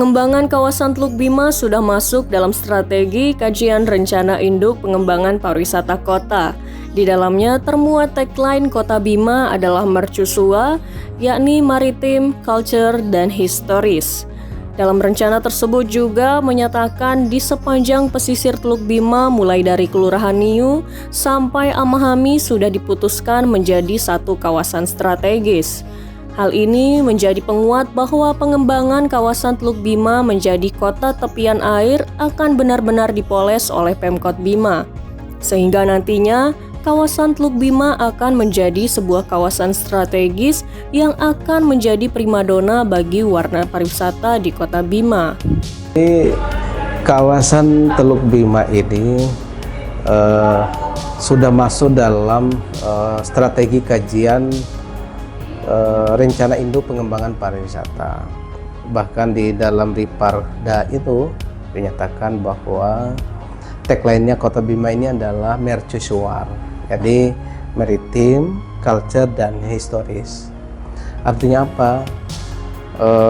Pengembangan kawasan Teluk Bima sudah masuk dalam strategi kajian rencana induk pengembangan pariwisata kota. Di dalamnya termuat tagline Kota Bima adalah mercusuar, yakni maritim, culture, dan historis. Dalam rencana tersebut juga menyatakan di sepanjang pesisir Teluk Bima mulai dari Kelurahan Niu sampai Amahami sudah diputuskan menjadi satu kawasan strategis. Hal ini menjadi penguat bahwa pengembangan kawasan Teluk Bima menjadi kota tepian air akan benar-benar dipoles oleh Pemkot Bima. Sehingga nantinya kawasan Teluk Bima akan menjadi sebuah kawasan strategis yang akan menjadi primadona bagi warna pariwisata di Kota Bima. Di kawasan Teluk Bima ini sudah masuk dalam strategi kajian rencana induk pengembangan pariwisata. Bahkan di dalam Riparda itu dinyatakan bahwa tagline-nya Kota Bima ini adalah mercusuar, jadi maritim, culture, dan historis. Artinya apa?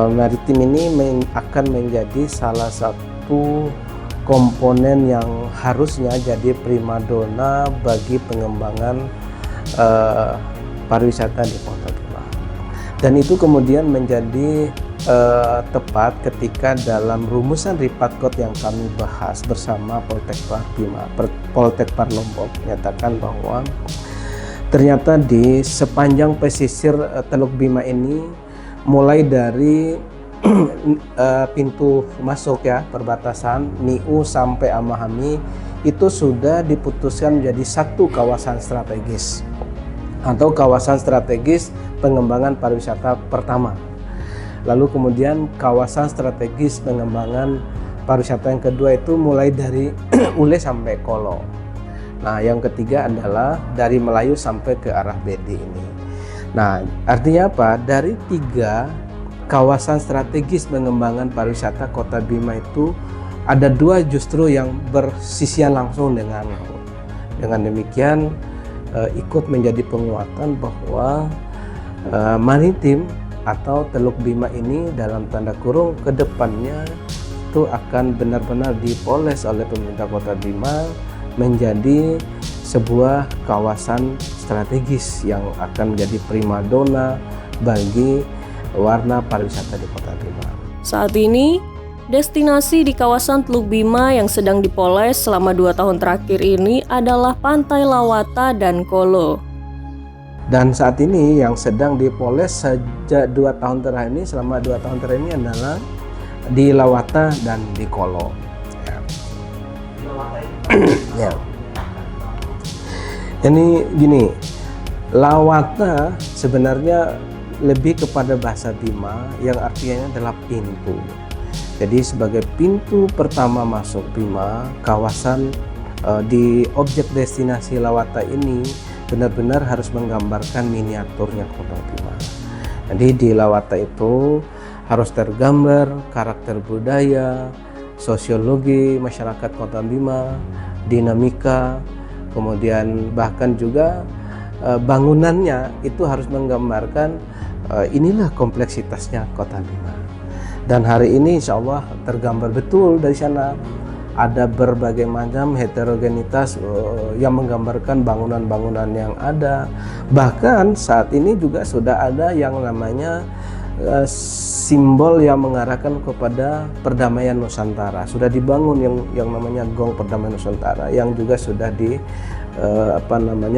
Maritim ini akan menjadi salah satu komponen yang harusnya jadi primadona bagi pengembangan pariwisata di Kota Bima. Dan itu kemudian menjadi tepat ketika dalam rumusan Ripatkot yang kami bahas bersama Poltekpar Bima, Poltekpar Lombok, menyatakan bahwa ternyata di sepanjang pesisir Teluk Bima ini, mulai dari pintu masuk ya perbatasan Niu sampai Amahami, itu sudah diputuskan menjadi satu kawasan strategis atau kawasan strategis pengembangan pariwisata pertama. Lalu kemudian kawasan strategis pengembangan pariwisata yang kedua itu mulai dari Ule sampai Kolo. Nah, yang ketiga adalah dari Melayu sampai ke arah Bedi ini. Nah, artinya apa? Dari 3 kawasan strategis pengembangan pariwisata Kota Bima itu ada 2 justru yang bersisian langsung dengan demikian ikut menjadi penguatan bahwa maritim atau Teluk Bima ini dalam tanda kurung ke depannya itu akan benar-benar dipoles oleh pemerintah Kota Bima menjadi sebuah kawasan strategis yang akan menjadi primadona bagi warna pariwisata di Kota Bima. Saat ini, destinasi di kawasan Teluk Bima yang sedang dipoles selama 2 tahun terakhir ini adalah Pantai Lawata dan Kolo. Dan saat ini yang sedang dipoles sejak 2 tahun terakhir ini, selama 2 tahun terakhir ini adalah di Lawata dan di Kolo. Ya. Ya. Ini gini, Lawata sebenarnya lebih kepada bahasa Bima yang artinya adalah pintu. Jadi sebagai pintu pertama masuk Bima, kawasan di objek destinasi Lawata ini benar-benar harus menggambarkan miniaturnya Kota Bima. Jadi di Lawata itu harus tergambar karakter budaya, sosiologi masyarakat Kota Bima, dinamika, kemudian bahkan juga bangunannya itu harus menggambarkan inilah kompleksitasnya Kota Bima. Dan hari ini insya Allah tergambar betul dari sana. Ada berbagai macam heterogenitas yang menggambarkan bangunan-bangunan yang ada. Bahkan saat ini juga sudah ada yang namanya simbol yang mengarahkan kepada perdamaian Nusantara. Sudah dibangun yang namanya Gong Perdamaian Nusantara yang juga sudah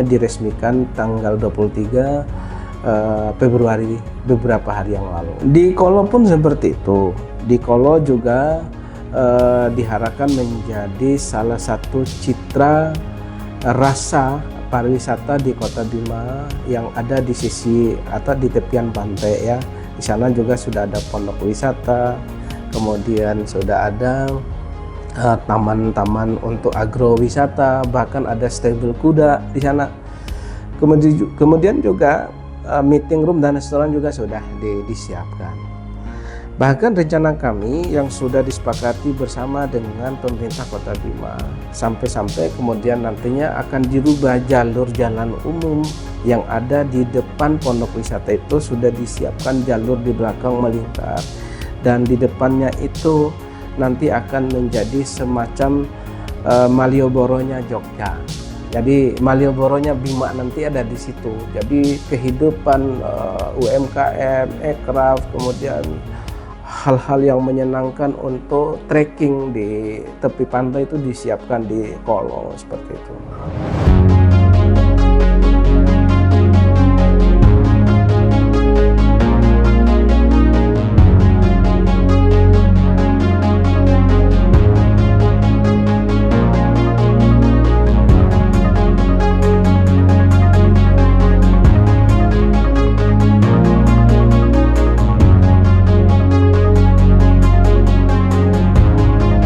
diresmikan tanggal 23 Februari beberapa hari yang lalu. Di Kolo pun seperti itu. Di Kolo juga diharapkan menjadi salah satu citra rasa pariwisata di Kota Bima yang ada di sisi atau di tepian pantai ya. Di sana juga sudah ada pondok wisata, kemudian sudah ada taman-taman untuk agrowisata, bahkan ada stable kuda di sana. Kemudian juga meeting room dan restoran juga sudah disiapkan. Bahkan rencana kami yang sudah disepakati bersama dengan pemerintah Kota Bima, sampai-sampai kemudian nantinya akan dirubah jalur jalan umum yang ada di depan pondok wisata itu sudah disiapkan jalur di belakang melingkar dan di depannya itu nanti akan menjadi semacam Malioboro-nya Jogja. Jadi Malioboro-nya Bima nanti ada di situ. Jadi kehidupan UMKM, ekraf, kemudian hal-hal yang menyenangkan untuk trekking di tepi pantai itu disiapkan di Kolo seperti itu.